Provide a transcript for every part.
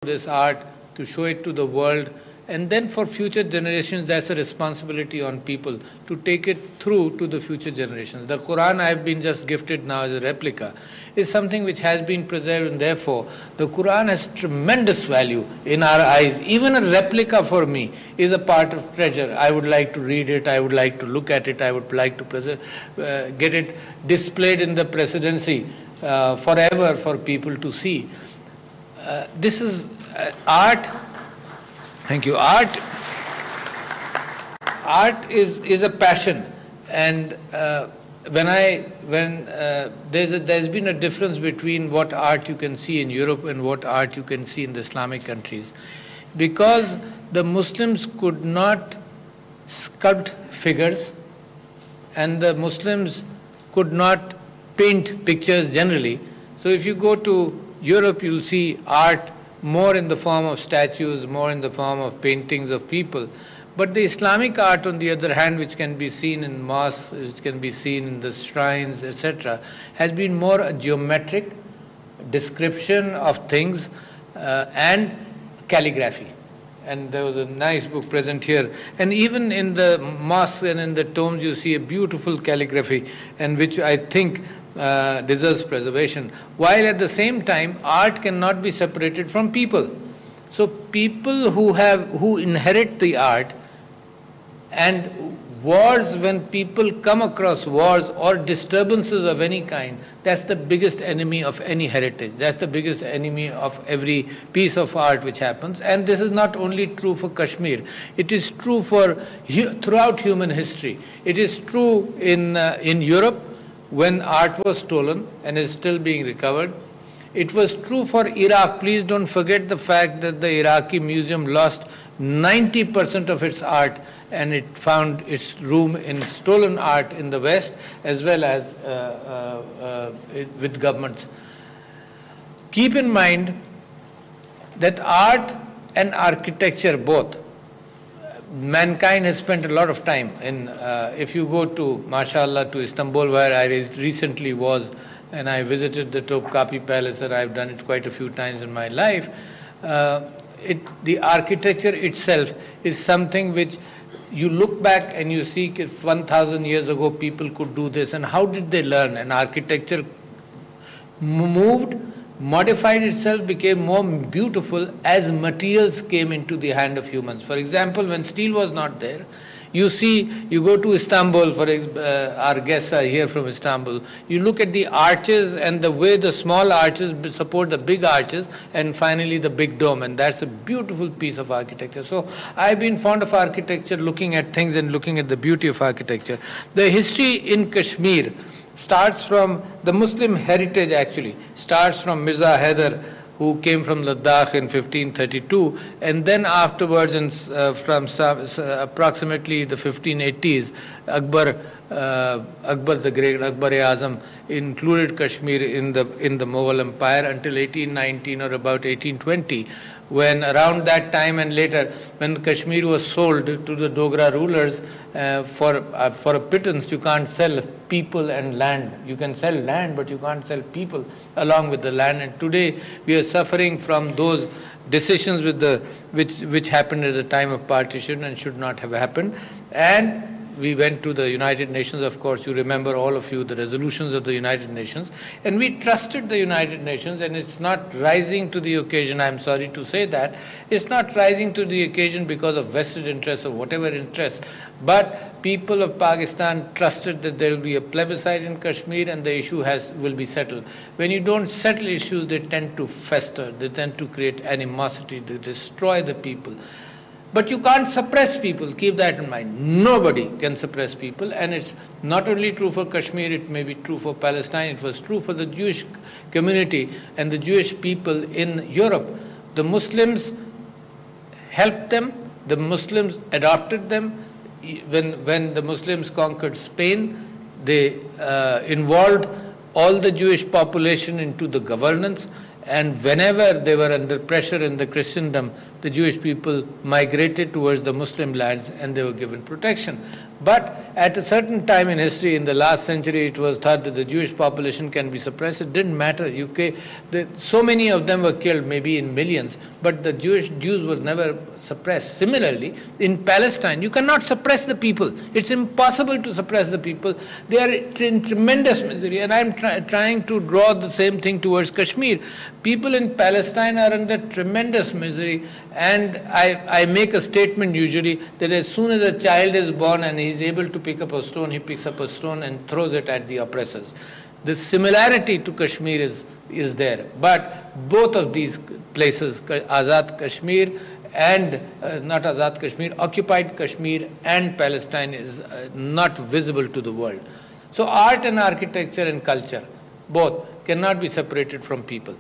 this art, to show it to the world, and then for future generations, that's a responsibility on people to take it through to the future generations. The Quran I've been just gifted now as a replica is something which has been preserved, and therefore the Quran has tremendous value in our eyes. Even a replica for me is a part of treasure. I would like to read it, I would like to look at it, I would like to get it displayed in the presidency forever for people to see. This is art. Thank you. Art is a passion, and there's been a difference between what art you can see in Europe and what art you can see in the Islamic countries, because the Muslims could not sculpt figures, and the Muslims could not paint pictures generally. So if you go to Europe, you'll see art more in the form of statues, more in the form of paintings of people. But the Islamic art, on the other hand, which can be seen in mosques, which can be seen in the shrines, etc., has been more a geometric description of things and calligraphy. And there was a nice book present here. And even in the mosques and in the tombs, you see a beautiful calligraphy, and which I think deserves preservation, while at the same time art cannot be separated from people. So people who inherit the art, and wars, when people come across wars or disturbances of any kind, that's the biggest enemy of any heritage. That's the biggest enemy of every piece of art which happens. And this is not only true for Kashmir, it is true for throughout human history. It is true in Europe, when art was stolen and is still being recovered. It was true for Iraq. Please don't forget the fact that the Iraqi museum lost 90% of its art, and it found its room in stolen art in the West, as well as with governments. Keep in mind that art and architecture both, mankind has spent a lot of time in, if you go to, mashallah, to Istanbul, where I recently was, and I visited the Topkapi Palace, and I've done it quite a few times in my life, the architecture itself is something which you look back and you see 1,000 years ago people could do this, and how did they learn? And architecture moved, modified itself, became more beautiful as materials came into the hand of humans. For example, when steel was not there, you go to Istanbul, our guests are here from Istanbul, you look at the arches and the way the small arches support the big arches, and finally the big dome, and that's a beautiful piece of architecture. So I've been fond of architecture, looking at things and looking at the beauty of architecture. The history in Kashmir starts from the Muslim heritage, actually starts from Mirza Haider, who came from Ladakh in 1532, and then afterwards, from approximately the 1580s, Akbar the Great, Akbar-e-Azam, included Kashmir in the Mughal Empire until 1819 or about 1820, when around that time and later, when Kashmir was sold to the Dogra rulers for a pittance. You can't sell people and land. You can sell land, but you can't sell people along with the land. And today we are suffering from those decisions which happened at the time of partition and should not have happened. And we went to the United Nations, of course, you remember, all of you, the resolutions of the United Nations, and we trusted the United Nations, and it's not rising to the occasion, I'm sorry to say that, it's not rising to the occasion because of vested interests or whatever interests, but people of Pakistan trusted that there will be a plebiscite in Kashmir and the issue will be settled. When you don't settle issues, they tend to fester, they tend to create animosity, they destroy the people. But you can't suppress people, keep that in mind. Nobody can suppress people, and it's not only true for Kashmir, it may be true for Palestine, it was true for the Jewish community and the Jewish people in Europe. The Muslims helped them, the Muslims adopted them. When the Muslims conquered Spain, they involved all the Jewish population into the governance. And whenever they were under pressure in the Christendom, the Jewish people migrated towards the Muslim lands and they were given protection. But at a certain time in history, in the last century, it was thought that the Jewish population can be suppressed. It didn't matter. So many of them were killed, maybe in millions, but the Jews were never suppressed. Similarly, in Palestine, you cannot suppress the people. It's impossible to suppress the people. They are in tremendous misery, and I'm trying to draw the same thing towards Kashmir. People in Palestine are under tremendous misery, and I make a statement usually that as soon as a child is born and he's able to pick up a stone, he picks up a stone and throws it at the oppressors. The similarity to Kashmir is there, but both of these places, Azad Kashmir and not Azad Kashmir, occupied Kashmir and Palestine is not visible to the world. So art and architecture and culture, both cannot be separated from people.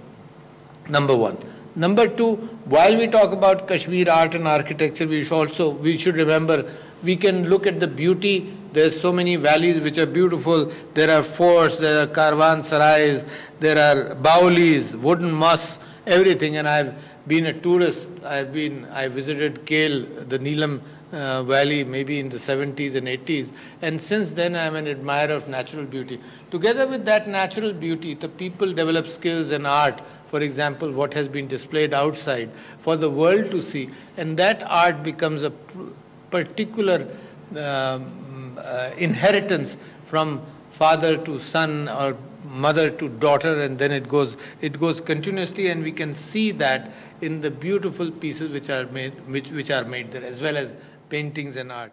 Number one. Number two, while we talk about Kashmir art and architecture, we should remember, we can look at the beauty. There's so many valleys which are beautiful. There are forts, there are caravansarais, there are baulis, wooden mosques, everything. And I've been a tourist. I visited Kale, the Neelam Valley, maybe in the 70s and 80s. And since then, I'm an admirer of natural beauty. Together with that natural beauty, the people develop skills and art. For example, what has been displayed outside for the world to see. And that art becomes a particular inheritance from father to son or mother to daughter, and then it goes continuously, and we can see that in the beautiful pieces which are made there, as well as paintings and art.